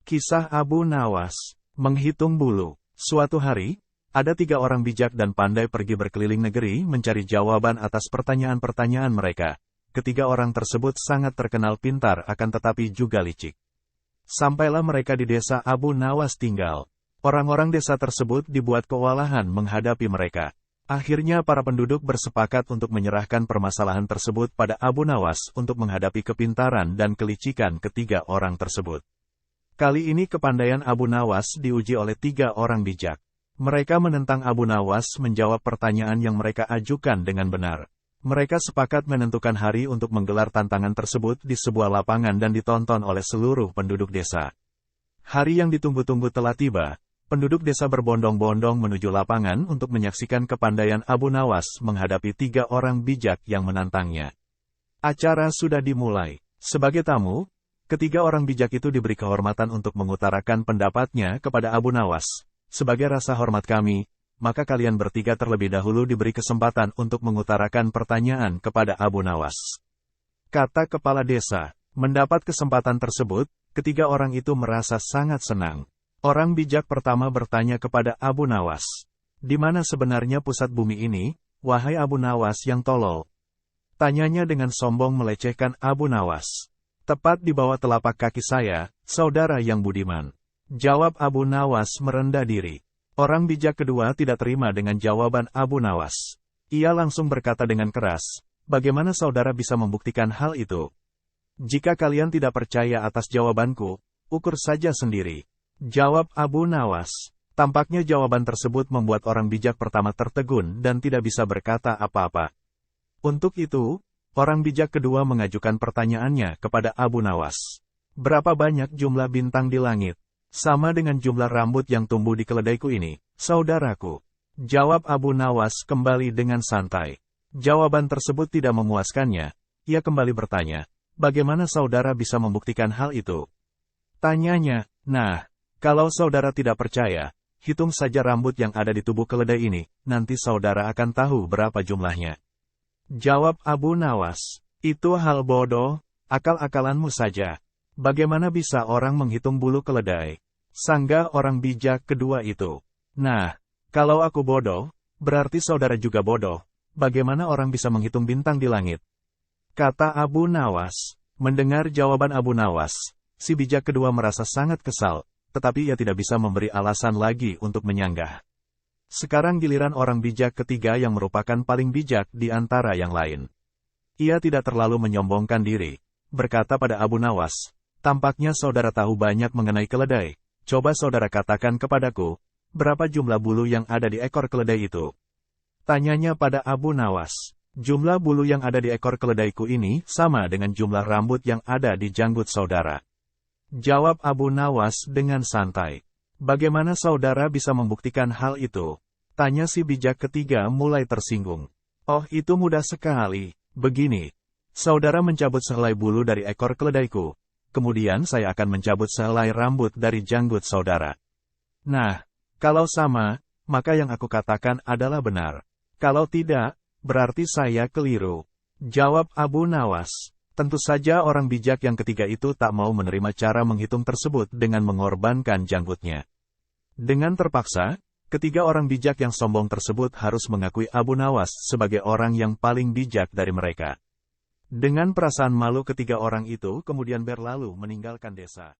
Kisah Abu Nawas, menghitung bulu. Suatu hari, ada 3 orang bijak dan pandai pergi berkeliling negeri mencari jawaban atas pertanyaan-pertanyaan mereka. Ketiga orang tersebut sangat terkenal pintar akan tetapi juga licik. Sampailah mereka di desa Abu Nawas tinggal. Orang-orang desa tersebut dibuat kewalahan menghadapi mereka. Akhirnya para penduduk bersepakat untuk menyerahkan permasalahan tersebut pada Abu Nawas untuk menghadapi kepintaran dan kelicikan ketiga orang tersebut. Kali ini kepandaian Abu Nawas diuji oleh 3 orang bijak. Mereka menentang Abu Nawas menjawab pertanyaan yang mereka ajukan dengan benar. Mereka sepakat menentukan hari untuk menggelar tantangan tersebut di sebuah lapangan dan ditonton oleh seluruh penduduk desa. Hari yang ditunggu-tunggu telah tiba. Penduduk desa berbondong-bondong menuju lapangan untuk menyaksikan kepandaian Abu Nawas menghadapi 3 orang bijak yang menantangnya. Acara sudah dimulai. Sebagai tamu, ketiga orang bijak itu diberi kehormatan untuk mengutarakan pendapatnya kepada Abu Nawas. Sebagai rasa hormat kami, maka kalian bertiga terlebih dahulu diberi kesempatan untuk mengutarakan pertanyaan kepada Abu Nawas. Kata kepala desa, mendapat kesempatan tersebut, ketiga orang itu merasa sangat senang. Orang bijak pertama bertanya kepada Abu Nawas, "Di mana sebenarnya pusat bumi ini, wahai Abu Nawas yang tolol?" Tanyanya dengan sombong melecehkan Abu Nawas. "Tepat di bawah telapak kaki saya, saudara yang budiman." Jawab Abu Nawas merendah diri. Orang bijak kedua tidak terima dengan jawaban Abu Nawas. Ia langsung berkata dengan keras, "Bagaimana saudara bisa membuktikan hal itu? Jika kalian tidak percaya atas jawabanku, ukur saja sendiri." Jawab Abu Nawas. Tampaknya jawaban tersebut membuat orang bijak pertama tertegun dan tidak bisa berkata apa-apa. Untuk itu, orang bijak kedua mengajukan pertanyaannya kepada Abu Nawas. "Berapa banyak jumlah bintang di langit? Sama dengan jumlah rambut yang tumbuh di keledaiku ini, saudaraku." Jawab Abu Nawas kembali dengan santai. Jawaban tersebut tidak memuaskannya. Ia kembali bertanya, "Bagaimana saudara bisa membuktikan hal itu?" Tanyanya, "Nah, kalau saudara tidak percaya, hitung saja rambut yang ada di tubuh keledai ini, nanti saudara akan tahu berapa jumlahnya." Jawab Abu Nawas, "Itu hal bodoh, akal-akalanmu saja. Bagaimana bisa orang menghitung bulu keledai?" Sanggah orang bijak kedua itu. "Nah, kalau aku bodoh, berarti saudara juga bodoh. Bagaimana orang bisa menghitung bintang di langit?" Kata Abu Nawas. Mendengar jawaban Abu Nawas, si bijak kedua merasa sangat kesal. Tetapi ia tidak bisa memberi alasan lagi untuk menyanggah. Sekarang giliran orang bijak ketiga yang merupakan paling bijak di antara yang lain. Ia tidak terlalu menyombongkan diri, berkata pada Abu Nawas, "Tampaknya saudara tahu banyak mengenai keledai. Coba saudara katakan kepadaku, berapa jumlah bulu yang ada di ekor keledai itu?" Tanyanya pada Abu Nawas. "Jumlah bulu yang ada di ekor keledaiku ini sama dengan jumlah rambut yang ada di janggut saudara." Jawab Abu Nawas dengan santai. "Bagaimana saudara bisa membuktikan hal itu?" Tanya si bijak ketiga mulai tersinggung. "Oh, itu mudah sekali. Begini, saudara mencabut sehelai bulu dari ekor keledaiku. Kemudian saya akan mencabut sehelai rambut dari janggut saudara. Nah, kalau sama, maka yang aku katakan adalah benar. Kalau tidak, berarti saya keliru." Jawab Abu Nawas. Tentu saja orang bijak yang ketiga itu tak mau menerima cara menghitung tersebut dengan mengorbankan janggutnya. Dengan terpaksa, ketiga orang bijak yang sombong tersebut harus mengakui Abu Nawas sebagai orang yang paling bijak dari mereka. Dengan perasaan malu ketiga orang itu kemudian berlalu meninggalkan desa.